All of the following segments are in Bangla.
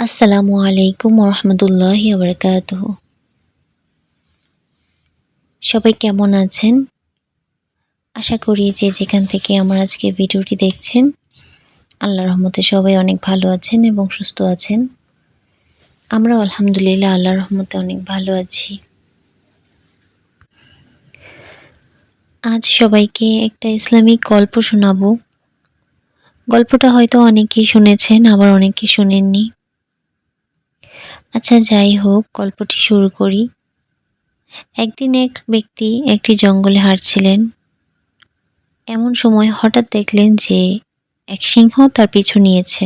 আসসালামু আলাইকুম ওরহমতুল্লাহি ওবরাকাতুহু। সবাই কেমন আছেন? আশা করি যে যেখান থেকে আমার আজকের ভিডিওটি দেখছেন, আল্লাহর রহমতে সবাই অনেক ভালো আছেন এবং সুস্থ আছেন। আমরাও আলহামদুলিল্লাহ আল্লাহর রহমতে অনেক ভালো আছি। আজ সবাইকে একটা ইসলামিক গল্প শোনাবো। গল্পটা হয়তো অনেকেই শুনেছেন, আবার অনেকে শোনেননি। আচ্ছা যাই হোক, গল্পটি শুরু করি। একদিন এক ব্যক্তি একটি জঙ্গলে হাঁটছিলেন। এমন সময় হঠাৎ দেখলেন যে এক সিংহ তার পিছু নিয়েছে।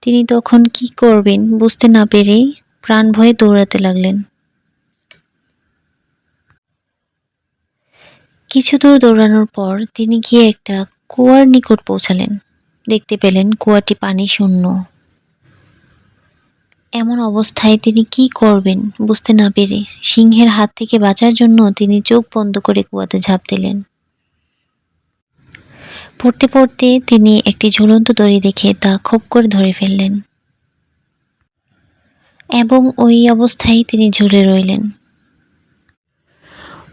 তিনি তখন কি করবেন বুঝতে না পেরেই প্রাণ ভয়ে দৌড়াতে লাগলেন। কিছু দূর দৌড়ানোর পর তিনি গিয়ে একটা কুয়ার নিকট পৌঁছালেন। দেখতে পেলেন কুয়াটি পানি শূন্য। এমন অবস্থায় তিনি কি করবেন বুঝতে না পেরে সিংহের হাত থেকে বাঁচার জন্য তিনি চোখ বন্ধ করে কুয়াতে ঝাঁপ দিলেন। পড়তে পড়তে তিনি একটি ঝুলন্ত দড়ি দেখে তা খপ করে ধরে ফেললেন এবং ওই অবস্থায় তিনি ঝুলে রইলেন।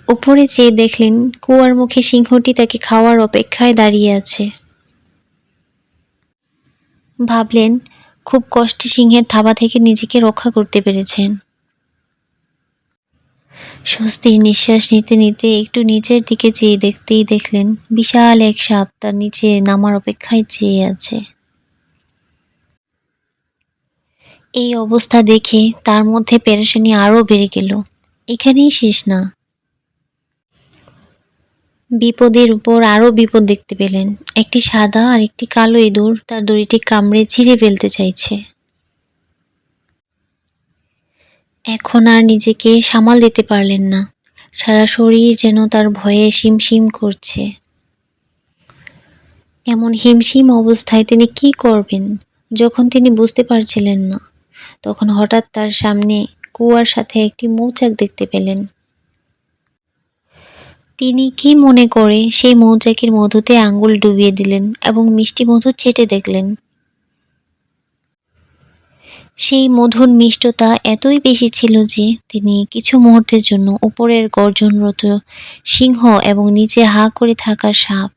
উপরে চেয়ে দেখলেন কুয়ার মুখে সিংহটি তাকে খাওয়ার অপেক্ষায় দাঁড়িয়ে আছে। ভাবলেন খুব কষ্টে সিংহের থাবা থেকে নিজেকে রক্ষা করতে পেরেছেন। স্বস্তির নিঃশ্বাস নিতে নিতে একটু নিচের দিকে চেয়ে দেখতেই দেখলেন বিশাল এক সাপ তার নিচে নামার অপেক্ষায় চেয়ে আছে। এই অবস্থা দেখে তার মধ্যে পেরেশানি আরও বেড়ে গেল। এখানেই শেষ না, বিপদের উপর আরও বিপদ দেখতে পেলেন। একটি সাদা আর একটি কালো ইঁদুর তার দড়িটি কামড়ে ছিঁড়ে ফেলতে চাইছে। এখন আর নিজেকে সামাল দিতে পারলেন না। সারা শরীর যেন তার ভয়ে শিমশিম করছে। এমন হিমশিম অবস্থায় তিনি কি করবেন যখন তিনি বুঝতে পারছিলেন না, তখন হঠাৎ তার সামনে কুয়ার সাথে একটি মৌচাক দেখতে পেলেন। তিনি কি মনে করে সেই মৌচাকের মধুতে আঙ্গুল ডুবিয়ে দিলেন এবং মিষ্টি মধু চেটে দেখলেন। সেই মধুর মিষ্টতা এতই বেশি ছিল যে তিনি কিছু মুহূর্তের জন্য উপরের গর্জনরত সিংহ এবং নিচে হাঁ করে থাকা সাপ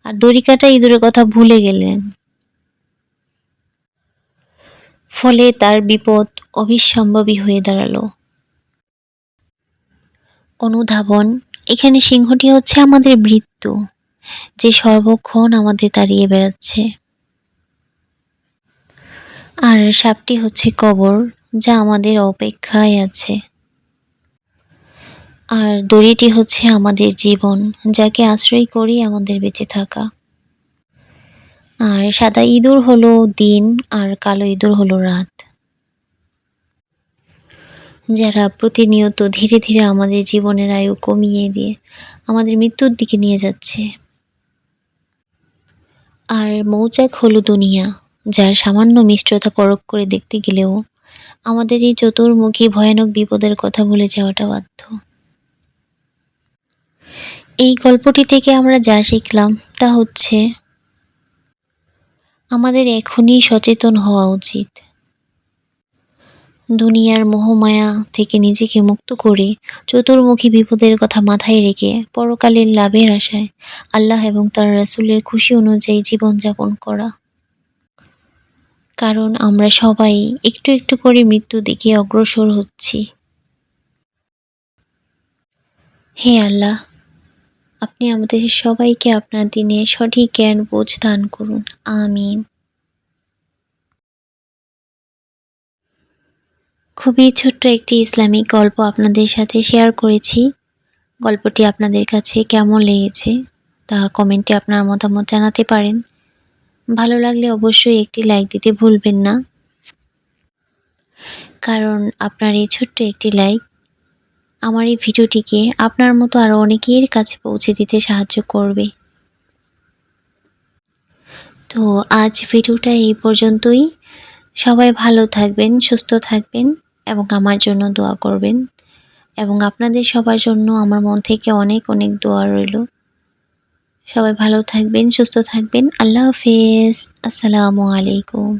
আর দড়িকাটা ইঁদুরের কথা ভুলে গেলেন। ফলে তার বিপদ অবিসম্ভাবী হয়ে দাঁড়ালো। অনুধাবন, এখানে সিংহটি হচ্ছে আমাদের মৃত্যু, যে সর্বক্ষণ আমাদের তাড়িয়ে বেড়াচ্ছে। আর সাপটি হচ্ছে কবর, যা আমাদের অপেক্ষায় আছে। আর দড়িটি হচ্ছে আমাদের জীবন, যাকে আশ্রয় করি আমাদের বেঁচে থাকা। আর সাদা ইঁদুর হলো দিন আর কালো ইঁদুর হলো রাত, যারা প্রতিনিয়ত ধীরে ধীরে আমাদের জীবনের আয়ু কমিয়ে দিয়ে আমাদের মৃত্যুর দিকে নিয়ে যাচ্ছে। আর মৌচাক হলো দুনিয়া, যার সামান্য মিষ্টতা পরখ করে দেখতে গেলেও আমাদের এই চতুর্মুখী ভয়ানক বিপদের কথা ভুলে যাওয়াটা বাধ্য। এই গল্পটি থেকে আমরা যা শিখলাম তা হচ্ছে আমাদের এখনই সচেতন হওয়া উচিত। দুনিয়ার মোহমায়া থেকে নিজেকে মুক্ত করে চতুর্মুখী বিপদের কথা মাথায় রেখে পরকালের লাভের আশায় আল্লাহ এবং তার রাসূলের খুশি অনুযায়ী জীবনযাপন করা। কারণ আমরা সবাই একটু একটু করে মৃত্যুর দিকে অগ্রসর হচ্ছি। হে আল্লাহ, আপনি আমাদের সবাইকে আপনার দ্বীনের সঠিক জ্ঞান বোঝ দান করুন। আমিন। খুবই ছোট্ট একটি ইসলামিক গল্প আপনাদের সাথে শেয়ার করেছি। গল্পটি আপনাদের কাছে কেমন লেগেছে তা কমেন্টে আপনার মতামত জানাতে পারেন। ভালো লাগলে অবশ্যই একটি লাইক দিতে ভুলবেন না, কারণ আপনার এই ছোট্ট একটি লাইক আমার এই ভিডিওটিকে আপনার মতো আরও অনেকের কাছে পৌঁছে দিতে সাহায্য করবে। তো আজ ভিডিওটা এই পর্যন্তই। সবাই ভালো থাকবেন, সুস্থ থাকবেন এবং আমার জন্য দোয়া করবেন। এবং আপনাদের সবার জন্য আমার মন থেকে অনেক অনেক দোয়া রইল। সবাই ভালো থাকবেন, সুস্থ থাকবেন। আল্লাহ হাফেজ। আসসালামু আলাইকুম।